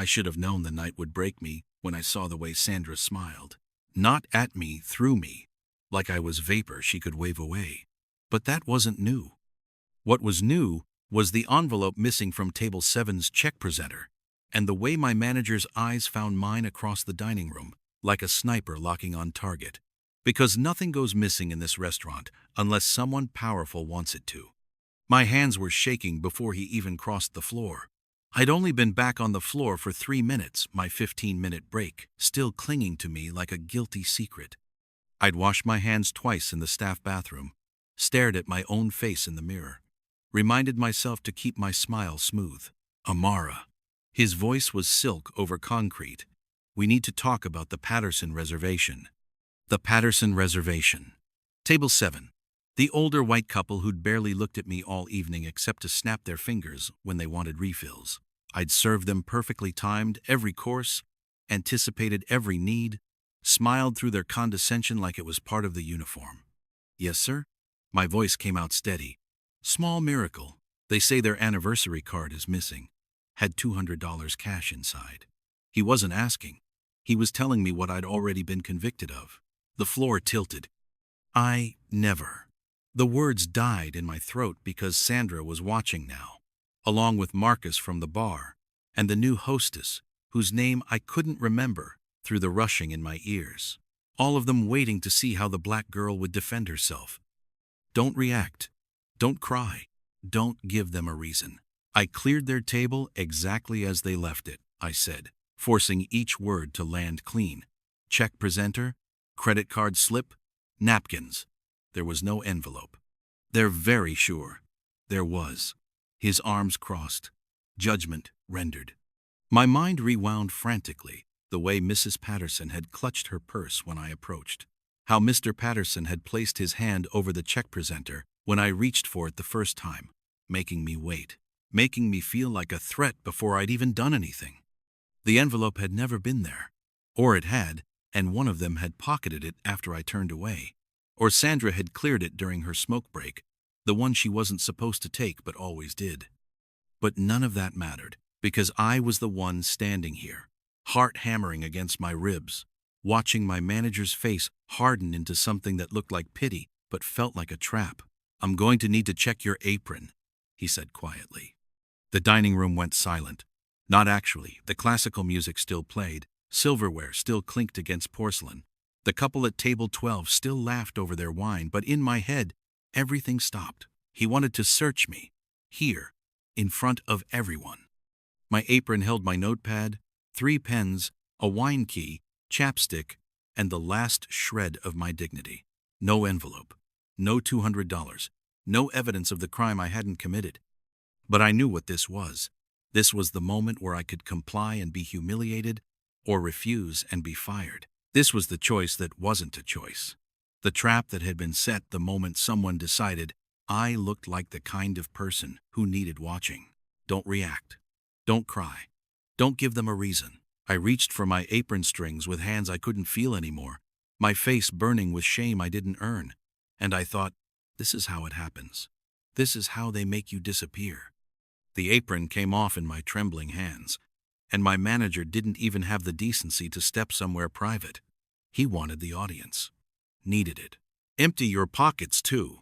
I should have known the night would break me when I saw the way Sandra smiled. Not at me, through me, like I was vapor she could wave away. But that wasn't new. What was new was the envelope missing from Table 7's check presenter, and the way my manager's eyes found mine across the dining room, like a sniper locking on target. Because nothing goes missing in this restaurant unless someone powerful wants it to. My hands were shaking before he even crossed the floor. I'd only been back on the floor for 3 minutes, my 15-minute break, still clinging to me like a guilty secret. I'd washed my hands twice in the staff bathroom, stared at my own face in the mirror, reminded myself to keep my smile smooth. Amara. His voice was silk over concrete. We need to talk about the Patterson reservation. The Patterson reservation. Table 7. The older white couple who'd barely looked at me all evening except to snap their fingers when they wanted refills. I'd served them perfectly timed every course, anticipated every need, smiled through their condescension like it was part of the uniform. Yes, sir? My voice came out steady. Small miracle. They say their anniversary card is missing. Had $200 cash inside. He wasn't asking. He was telling me what I'd already been convicted of. The floor tilted. I never. The words died in my throat because Sandra was watching now, along with Marcus from the bar, and the new hostess, whose name I couldn't remember through the rushing in my ears. All of them waiting to see how the black girl would defend herself. Don't react. Don't cry. Don't give them a reason. I cleared their table exactly as they left it, I said, forcing each word to land clean. Check presenter, credit card slip, napkins. There was no envelope. They're very sure. There was. His arms crossed. Judgment rendered. My mind rewound frantically, the way Mrs. Patterson had clutched her purse when I approached. How Mr. Patterson had placed his hand over the check presenter when I reached for it the first time, making me wait, making me feel like a threat before I'd even done anything. The envelope had never been there. Or it had, and one of them had pocketed it after I turned away. Or Sandra had cleared it during her smoke break, the one she wasn't supposed to take but always did. But none of that mattered, because I was the one standing here, heart hammering against my ribs, watching my manager's face harden into something that looked like pity but felt like a trap. I'm going to need to check your apron, he said quietly. The dining room went silent. Not actually, the classical music still played, silverware still clinked against porcelain. The couple at table 12 still laughed over their wine, but in my head, everything stopped. He wanted to search me, here, in front of everyone. My apron held my notepad, 3 pens, a wine key, chapstick, and the last shred of my dignity. No envelope, no $200, no evidence of the crime I hadn't committed. But I knew what this was. This was the moment where I could comply and be humiliated, or refuse and be fired. This was the choice that wasn't a choice. The trap that had been set the moment someone decided I looked like the kind of person who needed watching. Don't react. Don't cry. Don't give them a reason. I reached for my apron strings with hands I couldn't feel anymore, my face burning with shame I didn't earn. And I thought, this is how it happens. This is how they make you disappear. The apron came off in my trembling hands, and my manager didn't even have the decency to step somewhere private. He wanted the audience. Needed it. Empty your pockets, too.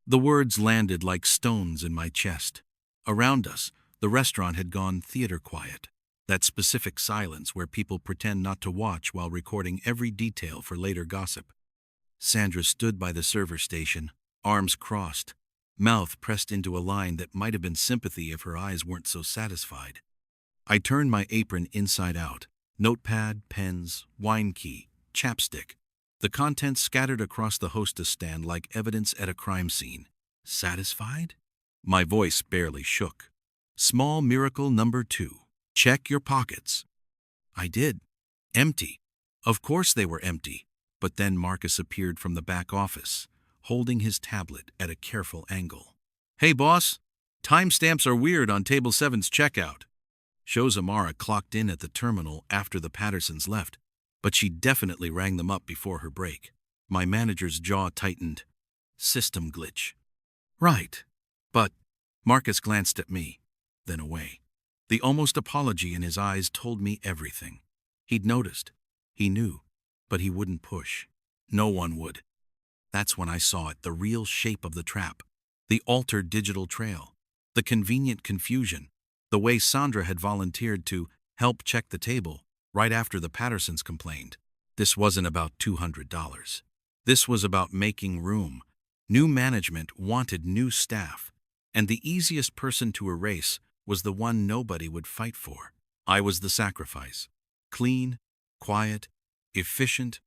The words landed like stones in my chest. Around us, the restaurant had gone theater quiet. That specific silence where people pretend not to watch while recording every detail for later gossip. Sandra stood by the server station, arms crossed, mouth pressed into a line that might have been sympathy if her eyes weren't so satisfied. I turned my apron inside out, notepad, pens, wine key, chapstick. The contents scattered across the hostess stand like evidence at a crime scene. Satisfied? My voice barely shook. Small miracle number 2. Check your pockets. I did. Empty. Of course they were empty. But then Marcus appeared from the back office, holding his tablet at a careful angle. Hey boss, timestamps are weird on table 7's checkout. Shows Amara clocked in at the terminal after the Pattersons left, but she definitely rang them up before her break. My manager's jaw tightened. System glitch. Right. But Marcus glanced at me, then away. The almost apology in his eyes told me everything. He'd noticed. He knew. But he wouldn't push. No one would. That's when I saw it, the real shape of the trap. The altered digital trail. The convenient confusion. The way Sandra had volunteered to help check the table right after the Pattersons complained. This wasn't about $200. This was about making room. New management wanted new staff. And the easiest person to erase was the one nobody would fight for. I was the sacrifice. Clean, quiet, efficient.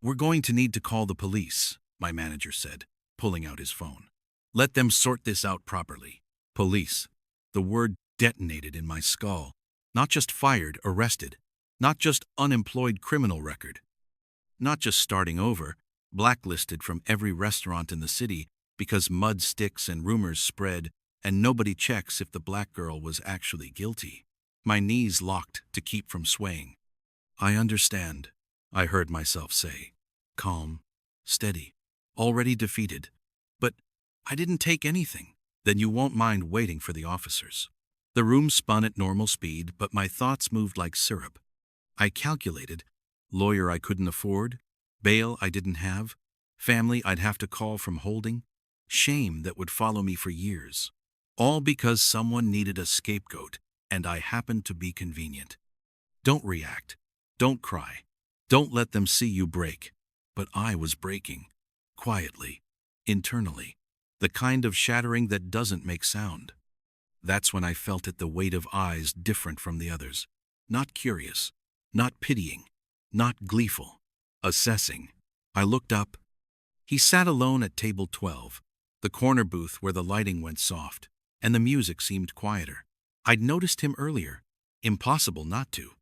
"We're going to need to call the police," my manager said, pulling out his phone. "Let them sort this out properly." Police. The word detonated in my skull. Not just fired, arrested. Not just unemployed criminal record. Not just starting over, blacklisted from every restaurant in the city because mud sticks and rumors spread and nobody checks if the black girl was actually guilty. My knees locked to keep from swaying. "I understand," I heard myself say. Calm, steady, already defeated. "But I didn't take anything." "Then you won't mind waiting for the officers." The room spun at normal speed, but my thoughts moved like syrup. I calculated. Lawyer I couldn't afford, bail I didn't have, family I'd have to call from holding, shame that would follow me for years. All because someone needed a scapegoat, and I happened to be convenient. Don't react. Don't cry. Don't let them see you break. But I was breaking. Quietly. Internally. The kind of shattering that doesn't make sound. That's when I felt it, the weight of eyes different from the others. Not curious. Not pitying. Not gleeful. Assessing. I looked up. He sat alone at table 12, the corner booth where the lighting went soft, and the music seemed quieter. I'd noticed him earlier. Impossible not to.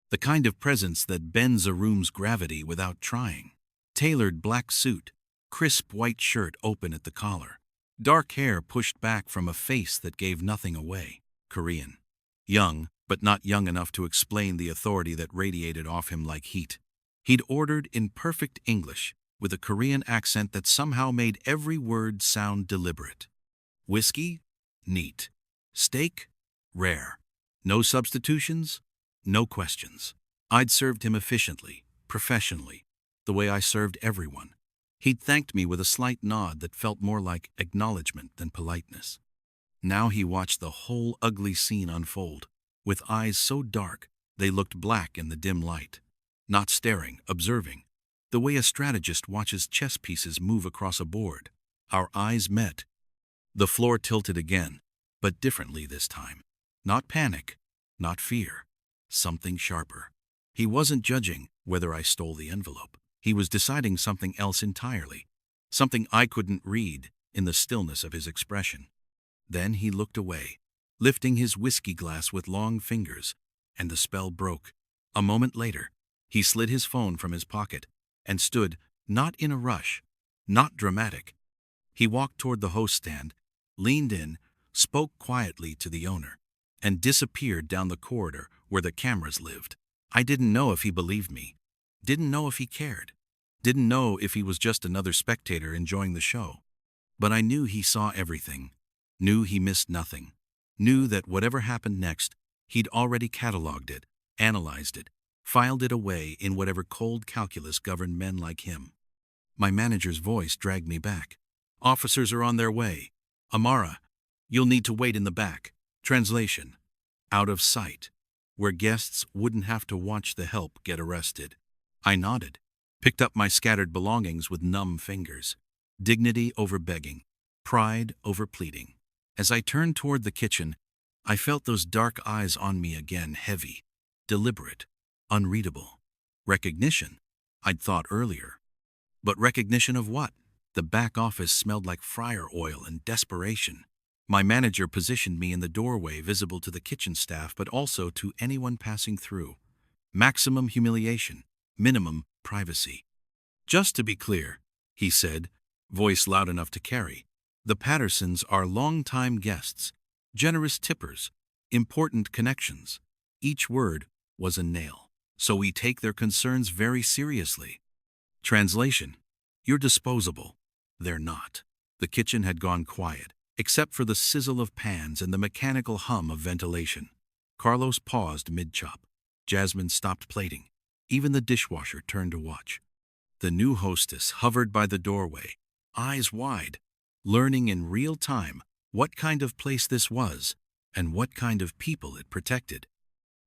The kind of presence that bends a room's gravity without trying. Tailored black suit, crisp white shirt open at the collar. Dark hair pushed back from a face that gave nothing away. Korean. Young, but not young enough to explain the authority that radiated off him like heat. He'd ordered in perfect English, with a Korean accent that somehow made every word sound deliberate. Whiskey? Neat. Steak? Rare. No substitutions? No questions. I'd served him efficiently, professionally, the way I served everyone. He'd thanked me with a slight nod that felt more like acknowledgement than politeness. Now he watched the whole ugly scene unfold, with eyes so dark they looked black in the dim light. Not staring, observing, the way a strategist watches chess pieces move across a board. Our eyes met. The floor tilted again, but differently this time. Not panic, not fear. Something sharper. He wasn't judging whether I stole the envelope. He was deciding something else entirely, something I couldn't read in the stillness of his expression. Then he looked away, lifting his whiskey glass with long fingers, and the spell broke. A moment later, he slid his phone from his pocket and stood, not in a rush, not dramatic. He walked toward the host stand, leaned in, spoke quietly to the owner, and disappeared down the corridor where the cameras lived. I didn't know if he believed me. Didn't know if he cared. Didn't know if he was just another spectator enjoying the show. But I knew he saw everything. Knew he missed nothing. Knew that whatever happened next, he'd already cataloged it, analyzed it, filed it away in whatever cold calculus governed men like him. My manager's voice dragged me back. "Officers are on their way. Amara, you'll need to wait in the back." Translation. Out of sight, where guests wouldn't have to watch the help get arrested. I nodded, picked up my scattered belongings with numb fingers. Dignity over begging, pride over pleading. As I turned toward the kitchen, I felt those dark eyes on me again, heavy, deliberate, unreadable. Recognition, I'd thought earlier. But recognition of what? The back office smelled like fryer oil and desperation. My manager positioned me in the doorway, visible to the kitchen staff but also to anyone passing through. Maximum humiliation, minimum privacy. "Just to be clear," he said, voice loud enough to carry, "the Pattersons are long-time guests, generous tippers, important connections." Each word was a nail. "So we take their concerns very seriously." Translation. You're disposable. They're not. The kitchen had gone quiet, except for the sizzle of pans and the mechanical hum of ventilation. Carlos paused mid-chop. Jasmine stopped plating. Even the dishwasher turned to watch. The new hostess hovered by the doorway, eyes wide, learning in real time what kind of place this was and what kind of people it protected.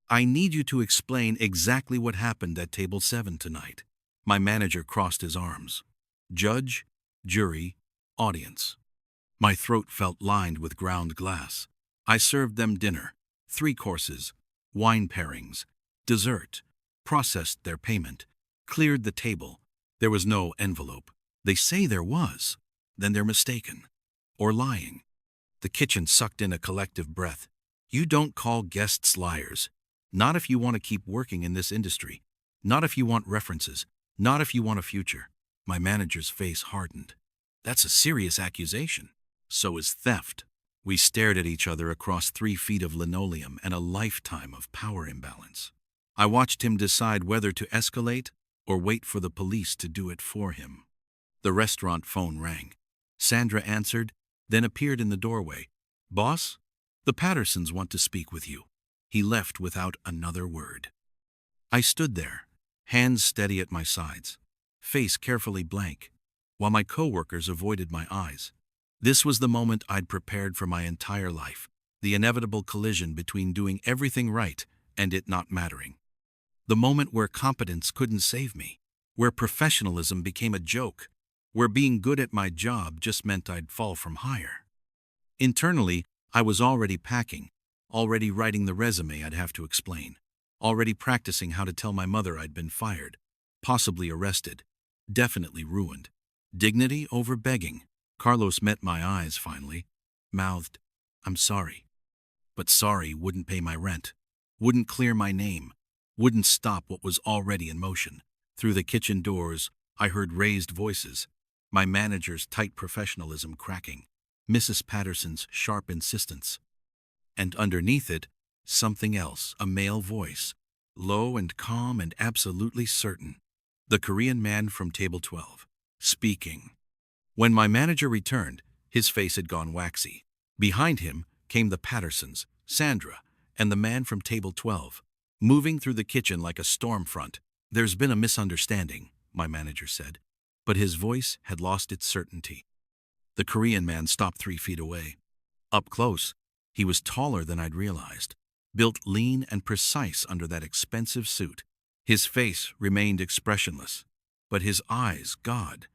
I need you to explain exactly what happened at table 7 tonight. My manager crossed his arms. Judge, jury, audience. My throat felt lined with ground glass. I served them dinner, 3 courses, wine pairings, dessert, processed their payment, cleared the table. There was no envelope. They say there was. Then they're mistaken. Or lying. The kitchen sucked in a collective breath. You don't call guests liars. Not if you want to keep working in this industry. Not if you want references. Not if you want a future. My manager's face hardened. That's a serious accusation. So is theft. We stared at each other across 3 feet of linoleum and a lifetime of power imbalance. I watched him decide whether to escalate or wait for the police to do it for him. The restaurant phone rang. Sandra answered, then appeared in the doorway. Boss, the Pattersons want to speak with you. He left without another word. I stood there, hands steady at my sides, face carefully blank, while my coworkers avoided my eyes. This was the moment I'd prepared for my entire life, the inevitable collision between doing everything right and it not mattering. The moment where competence couldn't save me, where professionalism became a joke, where being good at my job just meant I'd fall from higher. Internally, I was already packing, already writing the resume I'd have to explain, already practicing how to tell my mother I'd been fired, possibly arrested, definitely ruined. Dignity over begging. Carlos met my eyes finally, mouthed, I'm sorry. But sorry wouldn't pay my rent, wouldn't clear my name, wouldn't stop what was already in motion. Through the kitchen doors, I heard raised voices, my manager's tight professionalism cracking, Mrs. Patterson's sharp insistence. And underneath it, something else, a male voice, low and calm and absolutely certain. The Korean man from table 12, speaking. When my manager returned, his face had gone waxy. Behind him came the Pattersons, Sandra, and the man from table 12, moving through the kitchen like a storm front. There's been a misunderstanding, my manager said, but his voice had lost its certainty. The Korean man stopped 3 feet away. Up close, he was taller than I'd realized, built lean and precise under that expensive suit. His face remained expressionless, but his eyes, God,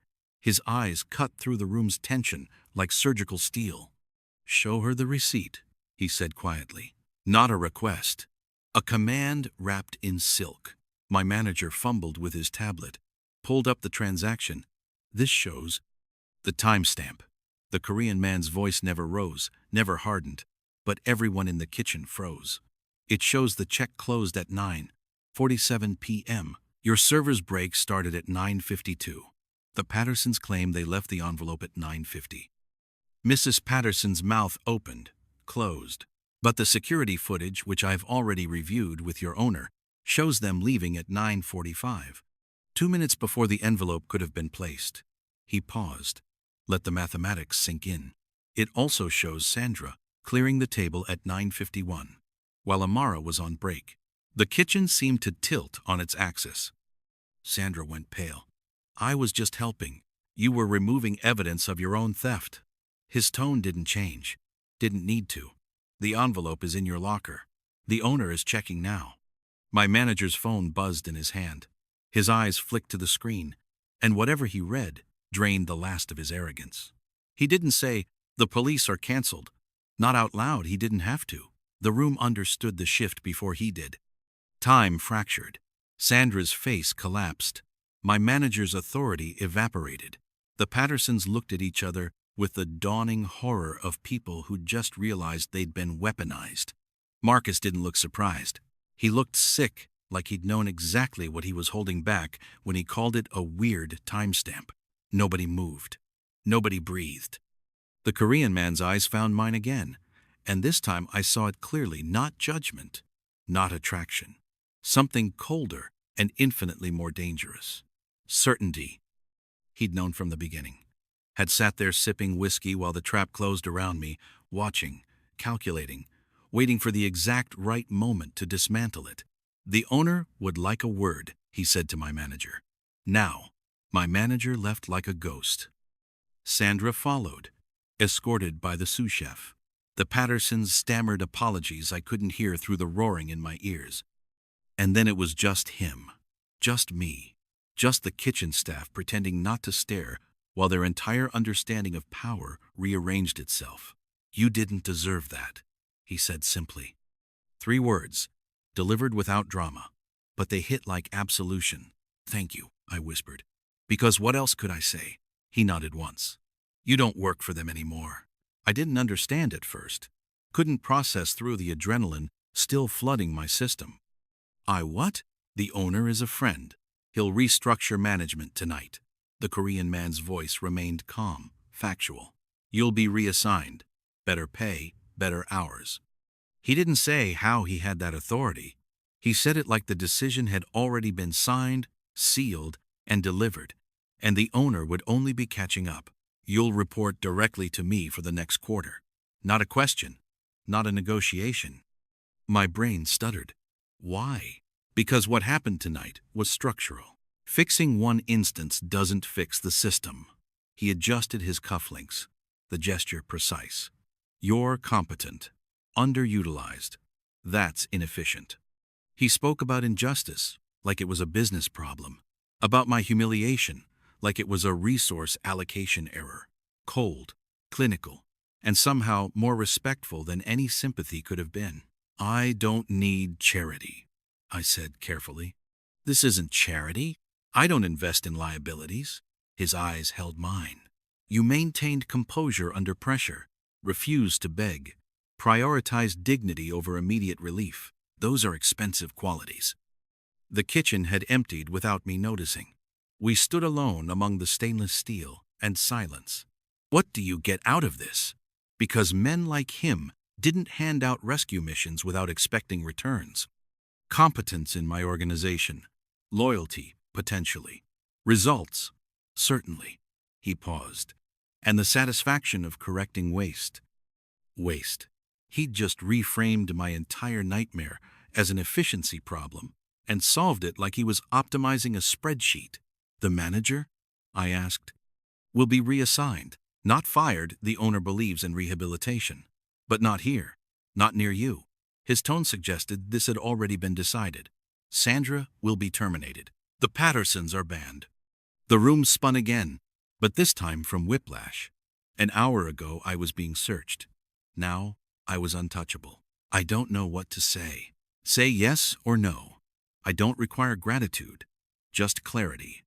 his eyes cut through the room's tension like surgical steel. Show her the receipt, he said quietly. Not a request. A command wrapped in silk. My manager fumbled with his tablet, pulled up the transaction. This shows the timestamp. The Korean man's voice never rose, never hardened, but everyone in the kitchen froze. It shows the check closed at 9:47 p.m. Your server's break started at 9:52. The Pattersons claim they left the envelope at 9:50. Mrs. Patterson's mouth opened, closed. But the security footage, which I've already reviewed with your owner, shows them leaving at 9:45. 2 minutes before the envelope could have been placed. He paused. Let the mathematics sink in. It also shows Sandra clearing the table at 9:51, while Amara was on break. The kitchen seemed to tilt on its axis. Sandra went pale. I was just helping. You were removing evidence of your own theft. His tone didn't change. Didn't need to. The envelope is in your locker. The owner is checking now. My manager's phone buzzed in his hand. His eyes flicked to the screen, and whatever he read drained the last of his arrogance. He didn't say, the police are canceled. Not out loud, he didn't have to. The room understood the shift before he did. Time fractured. Sandra's face collapsed. My manager's authority evaporated. The Pattersons looked at each other with the dawning horror of people who just realized they'd been weaponized. Marcus didn't look surprised. He looked sick, like he'd known exactly what he was holding back when he called it a weird timestamp. Nobody moved. Nobody breathed. The Korean man's eyes found mine again, and this time I saw it clearly, not judgment, not attraction. Something colder and infinitely more dangerous. Certainty. He'd known from the beginning. Had sat there sipping whiskey while the trap closed around me, watching, calculating, waiting for the exact right moment to dismantle it. The owner would like a word, he said to my manager. Now, my manager left like a ghost. Sandra followed, escorted by the sous chef. The Pattersons stammered apologies I couldn't hear through the roaring in my ears. And then it was just him, just me, just the kitchen staff pretending not to stare while their entire understanding of power rearranged itself. You didn't deserve that, he said simply. 3 words, delivered without drama, but they hit like absolution. Thank you, I whispered. Because what else could I say? He nodded once. You don't work for them anymore. I didn't understand at first. Couldn't process through the adrenaline still flooding my system. I what? The owner is a friend. He'll restructure management tonight. The Korean man's voice remained calm, factual. You'll be reassigned. Better pay, better hours. He didn't say how he had that authority. He said it like the decision had already been signed, sealed, and delivered, and the owner would only be catching up. You'll report directly to me for the next quarter. Not a question, not a negotiation. My brain stuttered. Why? Because what happened tonight was structural. Fixing one instance doesn't fix the system. He adjusted his cufflinks, the gesture precise. You're competent, underutilized. That's inefficient. He spoke about injustice, like it was a business problem. About my humiliation, like it was a resource allocation error. Cold, clinical, and somehow more respectful than any sympathy could have been. I don't need charity, I said carefully. This isn't charity. I don't invest in liabilities. His eyes held mine. You maintained composure under pressure, refused to beg, prioritized dignity over immediate relief. Those are expensive qualities. The kitchen had emptied without me noticing. We stood alone among the stainless steel and silence. What do you get out of this? Because men like him didn't hand out rescue missions without expecting returns. Competence in my organization. Loyalty, potentially. Results, certainly. He paused. And the satisfaction of correcting waste. Waste. He'd just reframed my entire nightmare as an efficiency problem and solved it like he was optimizing a spreadsheet. The manager? I asked. Will be reassigned. Not fired, the owner believes in rehabilitation. But not here. Not near you. His tone suggested this had already been decided. Sandra will be terminated. The Pattersons are banned. The room spun again, but this time from whiplash. An hour ago I was being searched. Now I was untouchable. I don't know what to say. Say yes or no. I don't require gratitude, just clarity.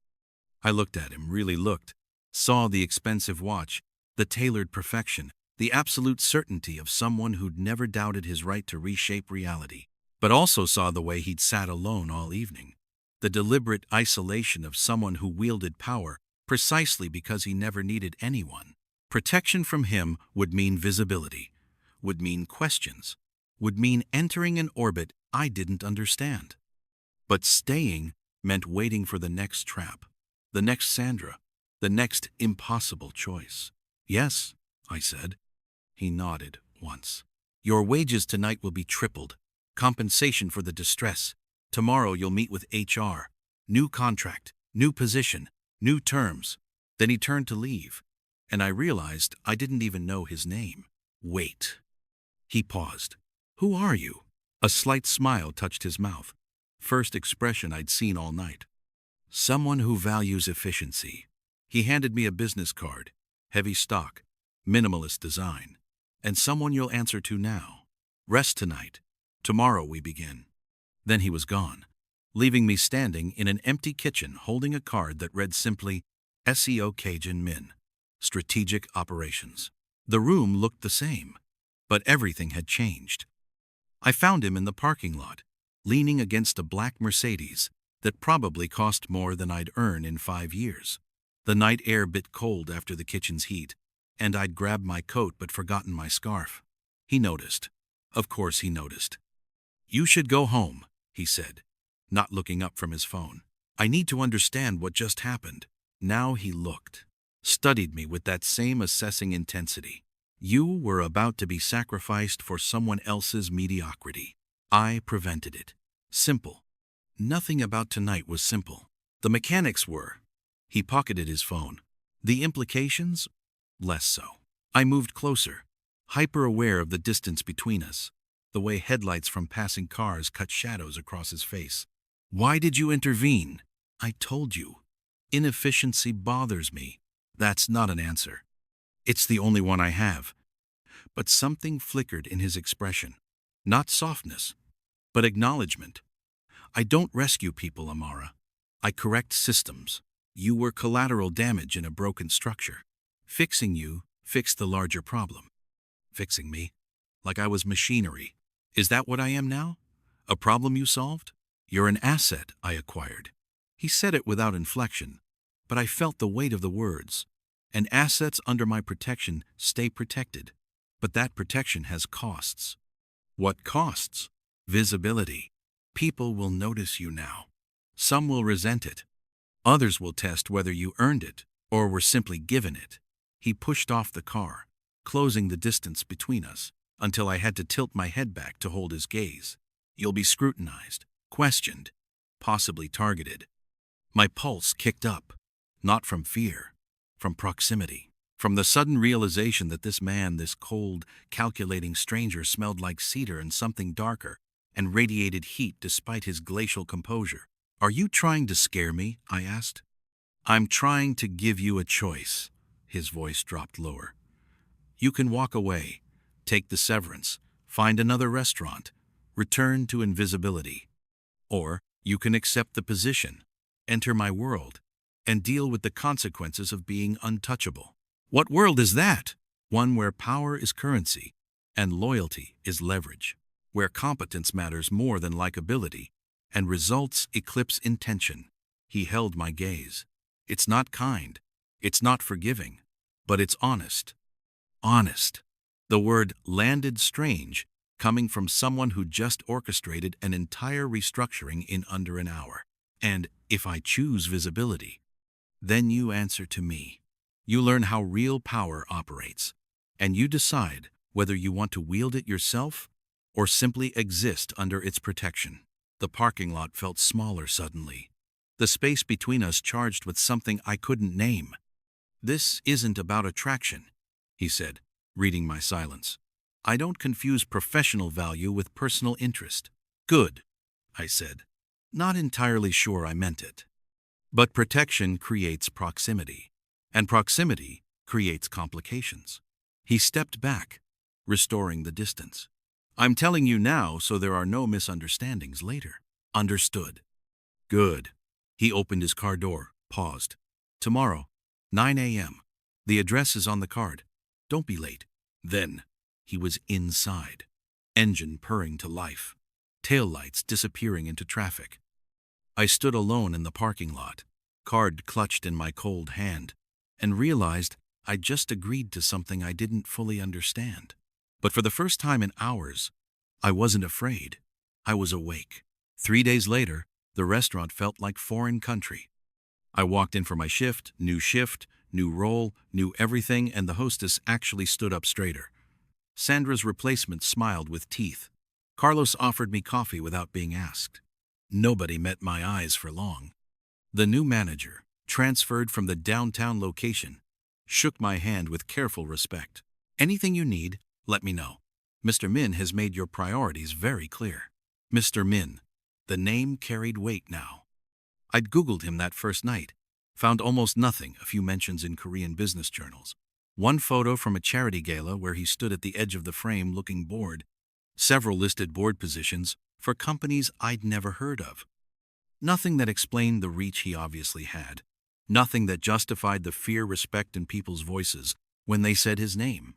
I looked at him, really looked, saw the expensive watch, the tailored perfection, the absolute certainty of someone who'd never doubted his right to reshape reality, but also saw the way he'd sat alone all evening, the deliberate isolation of someone who wielded power precisely because he never needed anyone. Protection from him would mean visibility, would mean questions, would mean entering an orbit I didn't understand. But staying meant waiting for the next trap, the next Sandra, the next impossible choice. Yes, I said. He nodded once. Your wages tonight will be tripled. Compensation for the distress. Tomorrow you'll meet with HR. New contract, new position, new terms. Then he turned to leave, and I realized I didn't even know his name. Wait. He paused. Who are you? A slight smile touched his mouth. First expression I'd seen all night. Someone who values efficiency. He handed me a business card, heavy stock, minimalist design, and someone you'll answer to now. Rest tonight. Tomorrow we begin. Then he was gone, leaving me standing in an empty kitchen holding a card that read simply, SEO Cajun Min, Strategic Operations. The room looked the same, but everything had changed. I found him in the parking lot, leaning against a black Mercedes that probably cost more than I'd earn in 5 years. The night air bit cold after the kitchen's heat, and I'd grabbed my coat but forgotten my scarf. He noticed. Of course he noticed. You should go home, he said, not looking up from his phone. I need to understand what just happened. Now he looked, studied me with that same assessing intensity. You were about to be sacrificed for someone else's mediocrity. I prevented it. Simple. Nothing about tonight was simple. The mechanics were. He pocketed his phone. The implications? Less so. I moved closer, hyper-aware of the distance between us, the way headlights from passing cars cut shadows across his face. Why did you intervene? I told you. Inefficiency bothers me. That's not an answer. It's the only one I have. But something flickered in his expression. Not softness, but acknowledgement. I don't rescue people, Amara. I correct systems. You were collateral damage in a broken structure. Fixing you fixed the larger problem. Fixing me? Like I was machinery. Is that what I am now? A problem you solved? You're an asset I acquired. He said it without inflection, but I felt the weight of the words. And assets under my protection stay protected. But that protection has costs. What costs? Visibility. People will notice you now. Some will resent it. Others will test whether you earned it or were simply given it. He pushed off the car, closing the distance between us, until I had to tilt my head back to hold his gaze. You'll be scrutinized, questioned, possibly targeted. My pulse kicked up, not from fear, from proximity, from the sudden realization that this man, this cold, calculating stranger, smelled like cedar and something darker, and radiated heat despite his glacial composure. Are you trying to scare me? I asked. I'm trying to give you a choice. His voice dropped lower. You can walk away, take the severance, find another restaurant, return to invisibility. Or you can accept the position, enter my world, and deal with the consequences of being untouchable. What world is that? One where power is currency and loyalty is leverage, where competence matters more than likability and results eclipse intention. He held my gaze. It's not kind, it's not forgiving, but it's honest. Honest. The word landed strange, coming from someone who just orchestrated an entire restructuring in under an hour. And if I choose visibility, then you answer to me. You learn how real power operates, and you decide whether you want to wield it yourself or simply exist under its protection. The parking lot felt smaller suddenly, the space between us charged with something I couldn't name. This isn't about attraction, he said, reading my silence. I don't confuse professional value with personal interest. Good, I said, not entirely sure I meant it. But protection creates proximity, and proximity creates complications. He stepped back, restoring the distance. I'm telling you now so there are no misunderstandings later. Understood. Good. He opened his car door, paused. Tomorrow, 9 a.m. The address is on the card. Don't be late. Then, he was inside. Engine purring to life. Taillights disappearing into traffic. I stood alone in the parking lot, card clutched in my cold hand, and realized I'd just agreed to something I didn't fully understand. But for the first time in hours, I wasn't afraid. I was awake. 3 days later, the restaurant felt like foreign country. I walked in for my shift, new role, new everything, and the hostess actually stood up straighter. Sandra's replacement smiled with teeth. Carlos offered me coffee without being asked. Nobody met my eyes for long. The new manager, transferred from the downtown location, shook my hand with careful respect. Anything you need, let me know. Mr. Min has made your priorities very clear. Mr. Min. The name carried weight now. I'd Googled him that first night, found almost nothing, a few mentions in Korean business journals. One photo from a charity gala where he stood at the edge of the frame looking bored. Several listed board positions for companies I'd never heard of. Nothing that explained the reach he obviously had. Nothing that justified the fear, respect in people's voices when they said his name.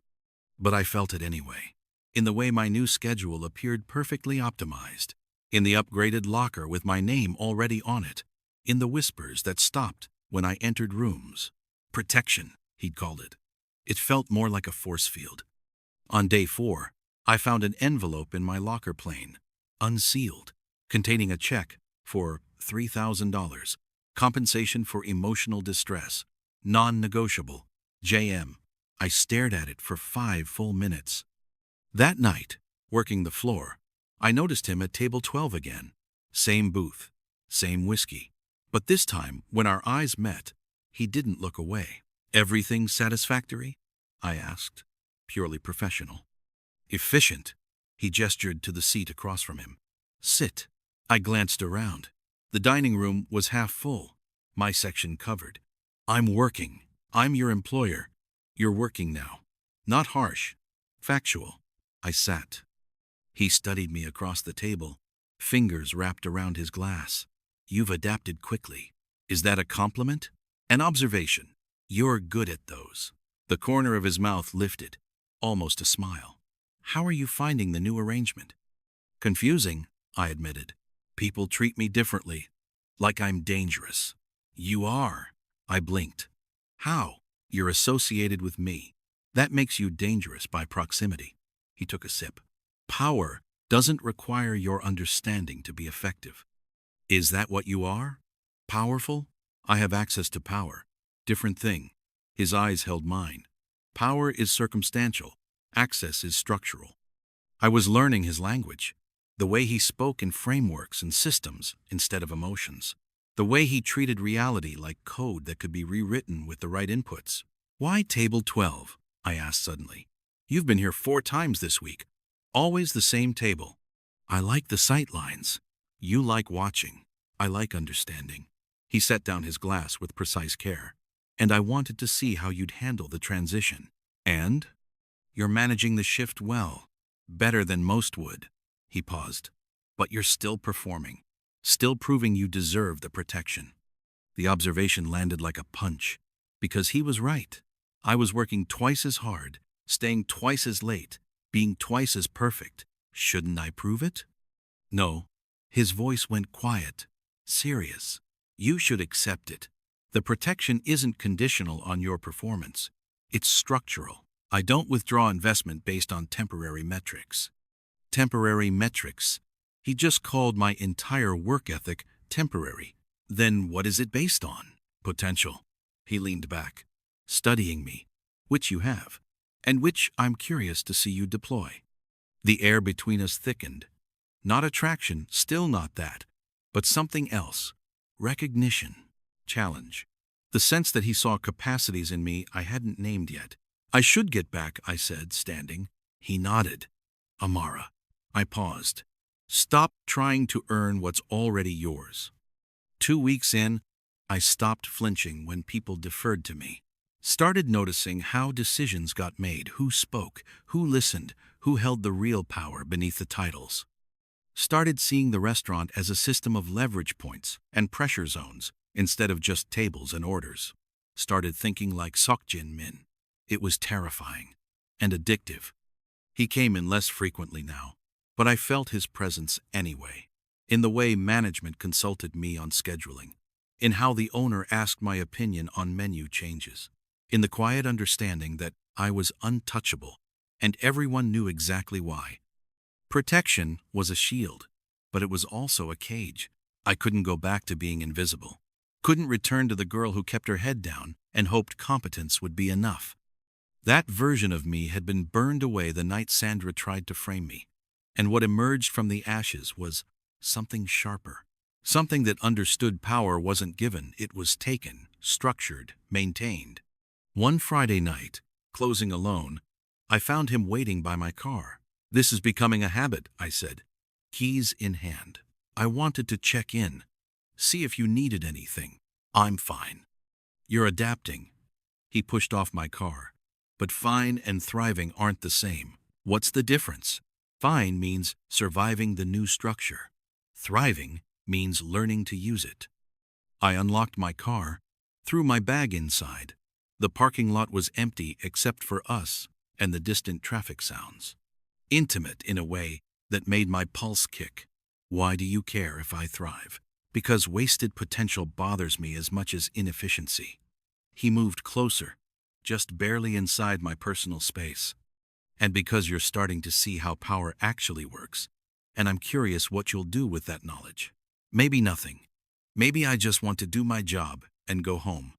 But I felt it anyway. In the way my new schedule appeared perfectly optimized. In the upgraded locker with my name already on it. In the whispers that stopped when I entered rooms. Protection, he'd called it. It felt more like a force field. On day 4, I found an envelope in my locker plane, unsealed, containing a check for $3,000, compensation for emotional distress, non-negotiable, JM. I stared at it for 5 full minutes. That night, working the floor, I noticed him at table 12 again. Same booth, same whiskey. But this time, when our eyes met, he didn't look away. "Everything satisfactory?" I asked, purely professional. "Efficient." He gestured to the seat across from him. "Sit." I glanced around. The dining room was half full, my section covered. "I'm working. I'm your employer. You're working now." Not harsh, factual. I sat. He studied me across the table, fingers wrapped around his glass. "You've adapted quickly." "Is that a compliment?" "An observation. You're good at those." The corner of his mouth lifted, almost a smile. "How are you finding the new arrangement?" "Confusing," I admitted. "People treat me differently, like I'm dangerous." "You are." I blinked. "How?" "You're associated with me. That makes you dangerous by proximity." He took a sip. "Power doesn't require your understanding to be effective." "Is that what you are? Powerful?" "I have access to power." "Different thing." His eyes held mine. "Power is circumstantial. Access is structural." I was learning his language. The way he spoke in frameworks and systems instead of emotions. The way he treated reality like code that could be rewritten with the right inputs. "Why table 12? I asked suddenly. "You've been here 4 times this week. Always the same table." "I like the sight lines." "You like watching. I like understanding." He set down his glass with precise care. "And I wanted to see how you'd handle the transition." "And?" "You're managing the shift well. Better than most would." He paused. "But you're still performing. Still proving you deserve the protection." The observation landed like a punch. Because he was right. I was working twice as hard, staying twice as late, being twice as perfect. Shouldn't I prove it? "No." His voice went quiet, serious. "You should accept it. The protection isn't conditional on your performance. It's structural. I don't withdraw investment based on temporary metrics." Temporary metrics. He just called my entire work ethic temporary. Then what is it based on? "Potential." He leaned back. "Studying me, which you have, and which I'm curious to see you deploy." The air between us thickened. Not attraction, still not that, but something else. Recognition. Challenge. The sense that he saw capacities in me I hadn't named yet. "I should get back," I said, standing. He nodded. "Amara." I paused. "Stop trying to earn what's already yours." 2 weeks in, I stopped flinching when people deferred to me. Started noticing how decisions got made, who spoke, who listened, who held the real power beneath the titles. Started seeing the restaurant as a system of leverage points and pressure zones instead of just tables and orders. Started thinking like Seokjin Min. It was terrifying and addictive. He came in less frequently now, but I felt his presence anyway. In the way management consulted me on scheduling. In how the owner asked my opinion on menu changes. In the quiet understanding that I was untouchable, and everyone knew exactly why. Protection was a shield, but it was also a cage. I couldn't go back to being invisible. Couldn't return to the girl who kept her head down and hoped competence would be enough. That version of me had been burned away the night Sandra tried to frame me. And what emerged from the ashes was something sharper. Something that understood power wasn't given, it was taken, structured, maintained. One Friday night, closing alone, I found him waiting by my car. "This is becoming a habit," I said, keys in hand. "I wanted to check in, see if you needed anything." "I'm fine." "You're adapting." He pushed off my car. "But fine and thriving aren't the same." "What's the difference?" "Fine means surviving the new structure. Thriving means learning to use it." I unlocked my car, threw my bag inside. The parking lot was empty except for us and the distant traffic sounds. Intimate in a way that made my pulse kick. "Why do you care if I thrive?" "Because wasted potential bothers me as much as inefficiency." He moved closer, just barely inside my personal space. "And because you're starting to see how power actually works, and I'm curious what you'll do with that knowledge." "Maybe nothing. Maybe I just want to do my job and go home."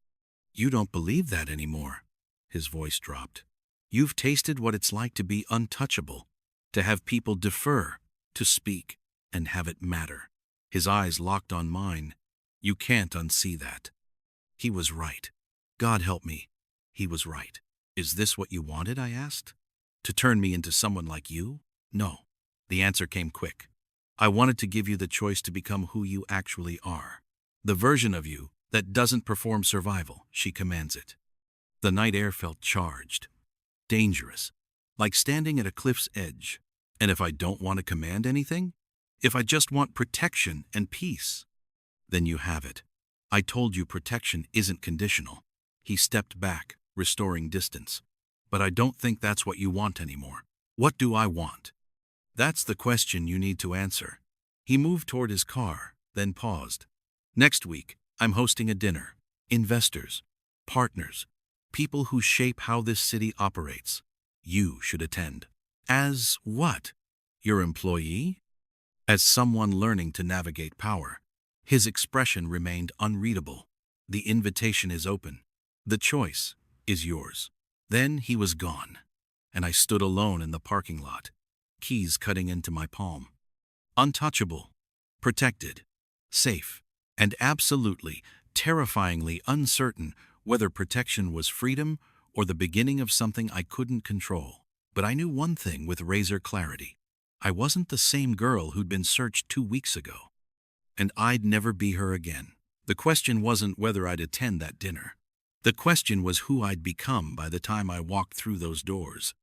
"You don't believe that anymore." His voice dropped. You've tasted what it's like to be untouchable, to have people defer, to speak, and have it matter. His eyes locked on mine. You can't unsee that. He was right. God help me. He was right. Is this what you wanted? I asked. To turn me into someone like you? No. The answer came quick. I wanted to give you the choice to become who you actually are. The version of you that doesn't perform survival, she commands it. The night air felt charged, dangerous, like standing at a cliff's edge. And if I don't want to command anything? If I just want protection and peace? Then you have it. I told you protection isn't conditional. He stepped back, restoring distance. But I don't think that's what you want anymore. What do I want? That's the question you need to answer. He moved toward his car, then paused. Next week, I'm hosting a dinner. Investors, partners, people who shape how this city operates. You should attend. As what? Your employee? As someone learning to navigate power. His expression remained unreadable. The invitation is open. The choice is yours. Then he was gone, and I stood alone in the parking lot, keys cutting into my palm. Untouchable, protected, safe, and absolutely, terrifyingly uncertain whether protection was freedom or the beginning of something I couldn't control. But I knew one thing with razor clarity. I wasn't the same girl who'd been searched 2 weeks ago. And I'd never be her again. The question wasn't whether I'd attend that dinner. The question was who I'd become by the time I walked through those doors.